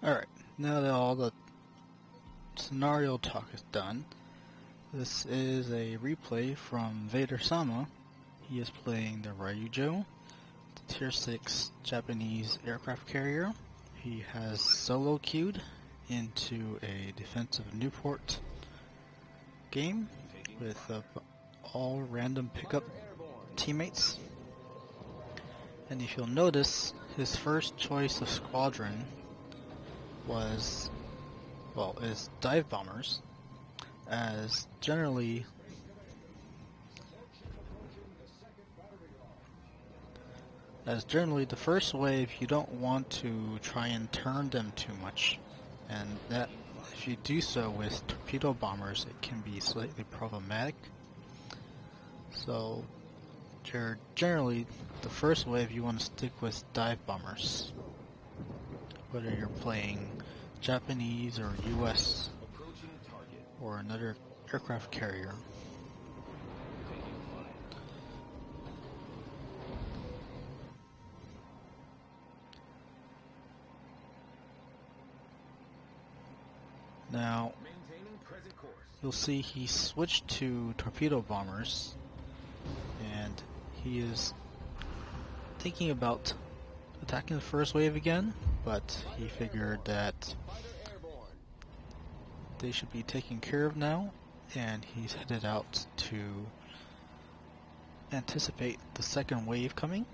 Alright, now that all the scenario talk is done, this is a replay from Vader-sama. He is playing the Ryujo, the Tier 6 Japanese aircraft carrier. He has solo queued into a Defense of Newport game with all random pickup teammates. And if you'll notice, his first choice of squadron is dive bombers, as generally the first wave you don't want to try and turn them too much, and that if you do so with torpedo bombers it can be slightly problematic. So generally the first wave you want to stick with dive bombers, whether you're playing Japanese or US or another aircraft carrier. Now you'll see he switched to torpedo bombers, and he is thinking about attacking the first wave again, but he figured that they should be taken care of now, and he's headed out to anticipate the second wave coming.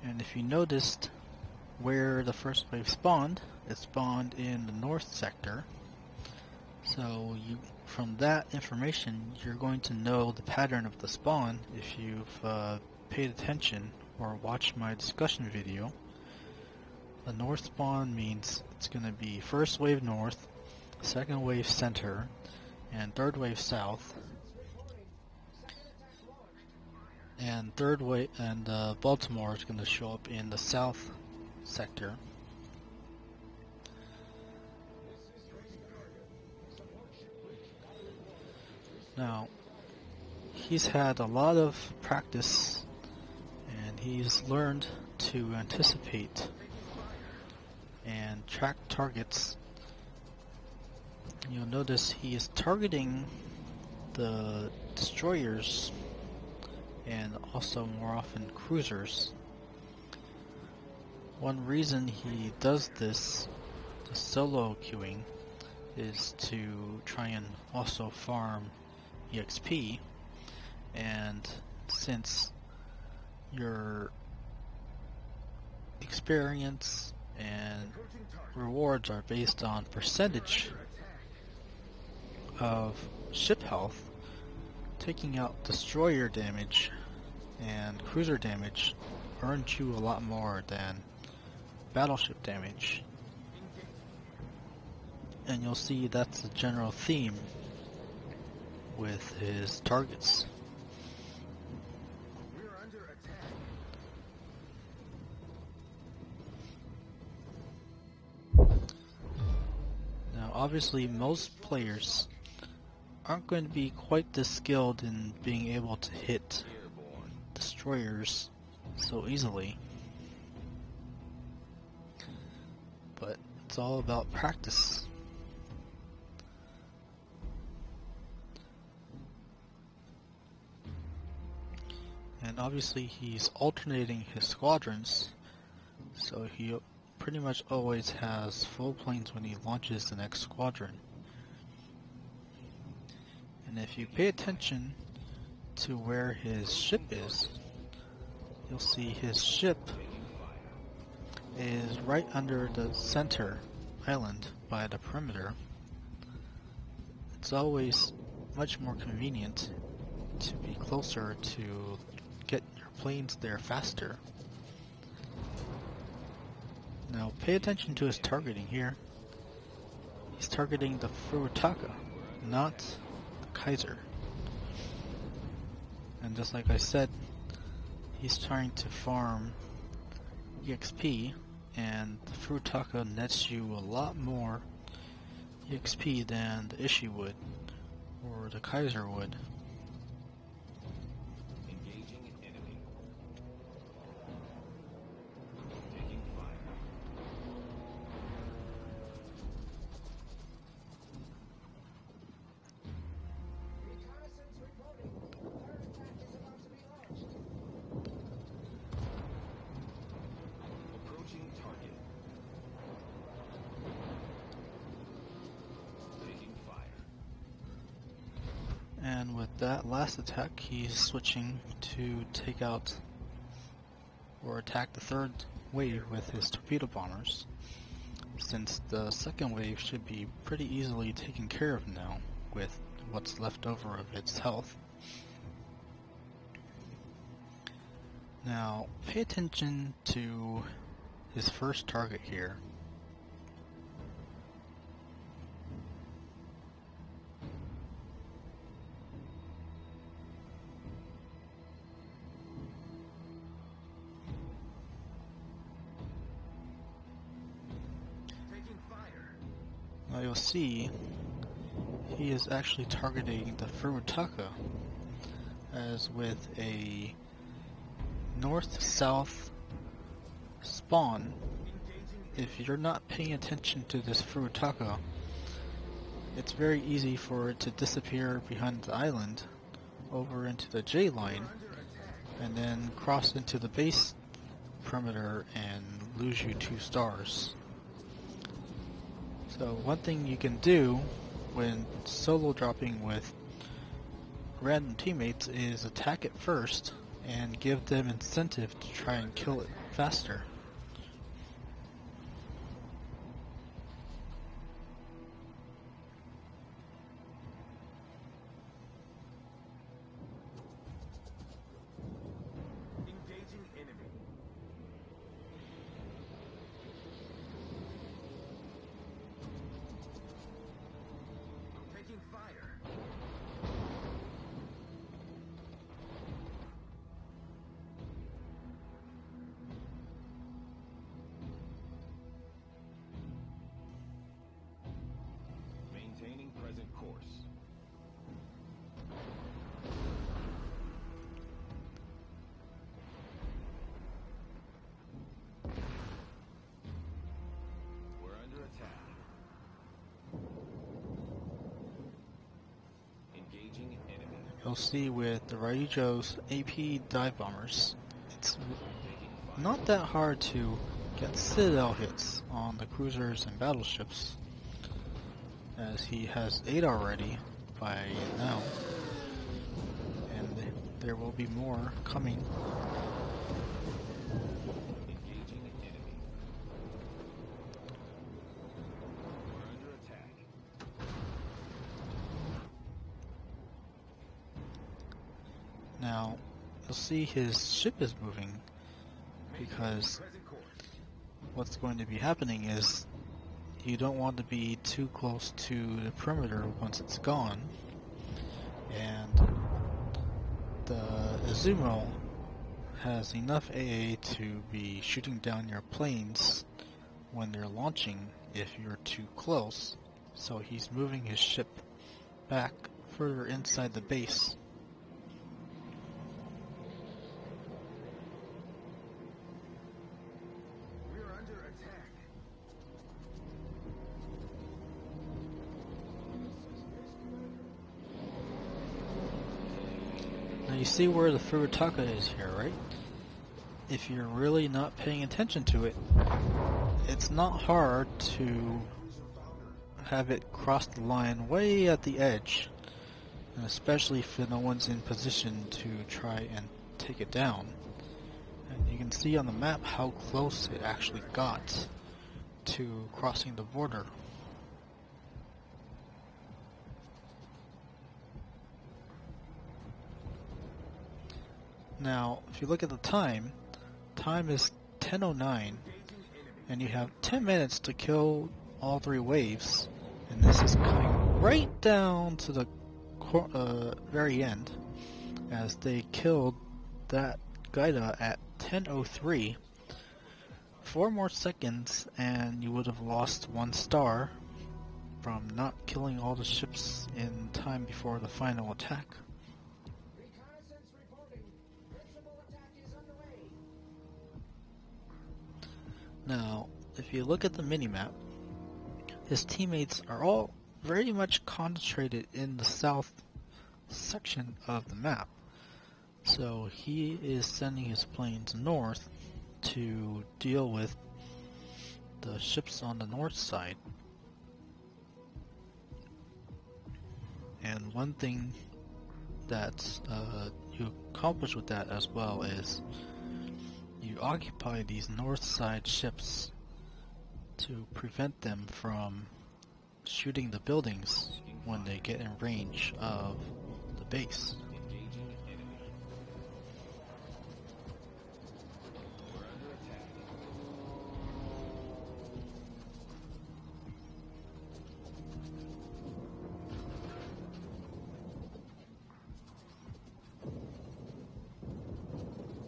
And if you noticed where the first wave spawned, it spawned in the north sector. So from that information, you're going to know the pattern of the spawn if you've paid attention or watched my discussion video. The north spawn means it's going to be first wave north, second wave center, and third wave south. And third wave and Baltimore is going to show up in the south sector. Now, he's had a lot of practice, and he's learned to anticipate and track targets. You'll notice he is targeting the destroyers and also more often cruisers. One reason he does this, the solo queuing, is to try and also farm EXP, and since your experience and rewards are based on percentage of ship health, taking out destroyer damage and cruiser damage earns you a lot more than battleship damage. And you'll see that's the general theme with his targets. Now obviously most players aren't going to be quite this skilled in being able to hit destroyers so easily, but it's all about practice. And obviously he's alternating his squadrons, so he pretty much always has full planes when he launches the next squadron. And if you pay attention to where his ship is, you'll see his ship is right under the center island by the perimeter. It's always much more convenient to be closer to get your planes there faster. Now pay attention to his targeting here. He's targeting the Furutaka, not the Kaiser. And just like I said, he's trying to farm EXP and the Furutaka nets you a lot more EXP than the Ishii would, or the Kaiser would. Engaging an enemy. Taking fire. Reconnaissance reporting. Third attack is about to be launched. Approaching target. Taking fire. And with that last attack, he's switching to take out or attack the third wave with his torpedo bombers, since the second wave should be pretty easily taken care of now with what's left over of its health. Now, pay attention to his first target here. Taking fire. Now you'll see he is actually targeting the Furutaka, as with a north-south spawn. If you're not paying attention to this Furutaka, it's very easy for it to disappear behind the island over into the J line and then cross into the base perimeter and lose you 2 stars. So one thing you can do when solo dropping with random teammates is attack it first and give them incentive to try and kill it faster. Engaging enemy. Taking fire. Maintaining present course. We're under attack. Engaging enemy. You'll see with the Ryujo's AP dive bombers, it's not that hard to get citadel hits on the cruisers and battleships, as he has 8 already by now, and there will be more coming. Engaging enemy. We're under attack. Now, you'll see his ship is moving, because Present course. what's going to be happening is you don't want to be too close to the perimeter once it's gone, and the Izumo has enough AA to be shooting down your planes when they're launching if you're too close, so he's moving his ship back further inside the base. We are under attack. Now you see where the Furutaka is here, right? If you're really not paying attention to it, it's not hard to have it cross the line way at the edge, and especially if no one's in position to try and take it down. And you can see on the map how close it actually got to crossing the border. Now, if you look at the time is 10:09, and you have 10 minutes to kill all 3 waves, and this is coming right down to the very end, as they killed that Gaida at 10:03, 4 more seconds and you would have lost 1 star from not killing all the ships in time before the final attack. Reconnaissance reporting. Principal attack is underway. Now, if you look at the minimap, his teammates are all very much concentrated in the south section of the map. So he is sending his planes north to deal with the ships on the north side. And one thing that you accomplish with that as well is you occupy these north side ships to prevent them from shooting the buildings when they get in range of the base. Engaging enemy. We're under attack.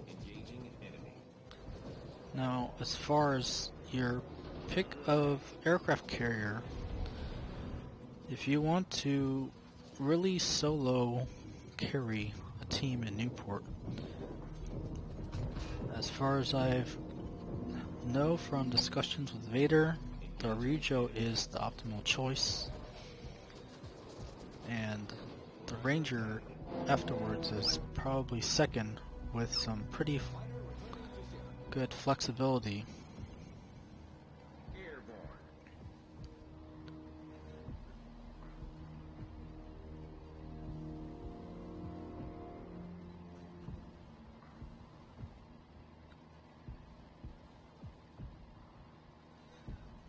Engaging enemy. Now, as far as your pick of aircraft carrier, if you want to really solo carry a team in Newport, as far as I've know from discussions with Vader, the Ryujo is the optimal choice, and the Ranger afterwards is probably second with some pretty good flexibility. Airborne.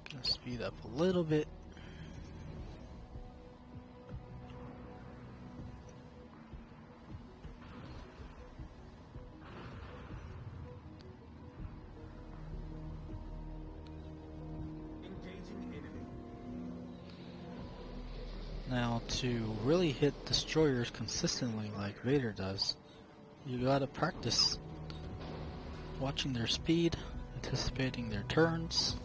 Gonna speed up a little bit. Engaging enemy. Now, to really hit destroyers consistently like Vader does, you gotta practice watching their speed, anticipating their turns.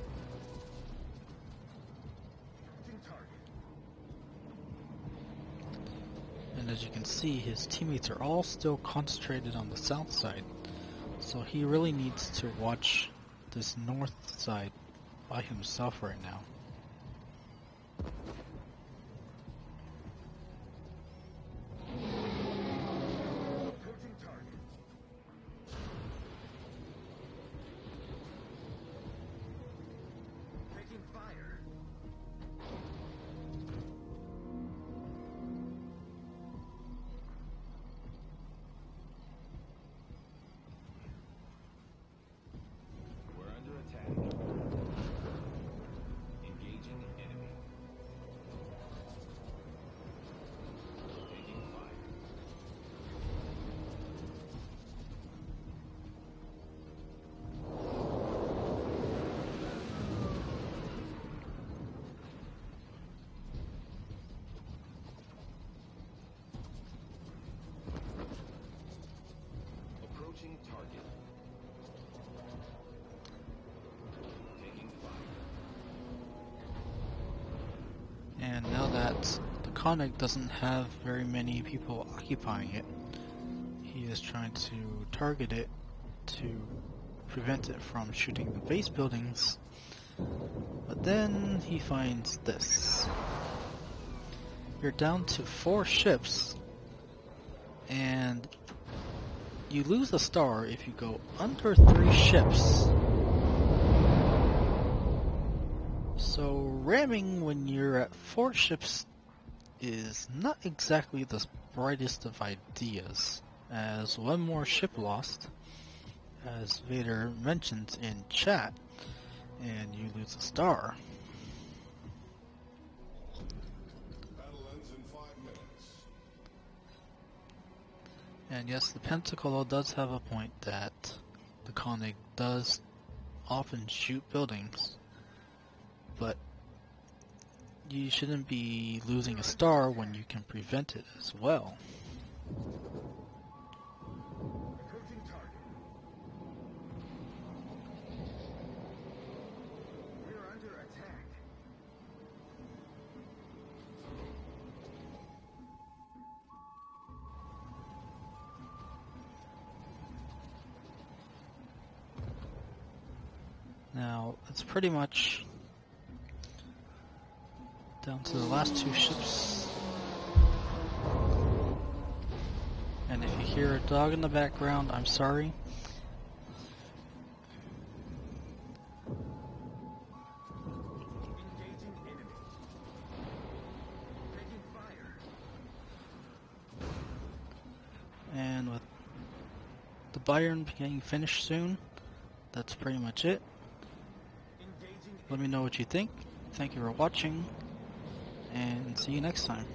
Target. And as you can see, his teammates are all still concentrated on the south side, so he really needs to watch this north side by himself right now. Approaching target. Taking fire. We're under attack. Engaging enemy. Taking fire. Approaching target. Taking fire. And now that the Koenig doesn't have very many people occupying it, he is trying to target it to prevent it from shooting the base buildings. But then he finds this. You're down to 4 ships, and you lose a star if you go under 3 ships. So ramming when you're at 4 ships is not exactly the brightest of ideas, as 1 more ship lost, as Vader mentions in chat, and you lose a star. Battle ends in 5 minutes. And yes, the Pensacola does have a point that the Koenig does often shoot buildings, but you shouldn't be losing a star when you can prevent it as well. Approaching target. Now, it's pretty much down to the last two ships. And if you hear a dog in the background, I'm sorry. Engaging enemy. Taking fire. And with the Bayern getting finished soon, that's pretty much it. Engaging Let me know what you think. Thank you for watching, and see you next time.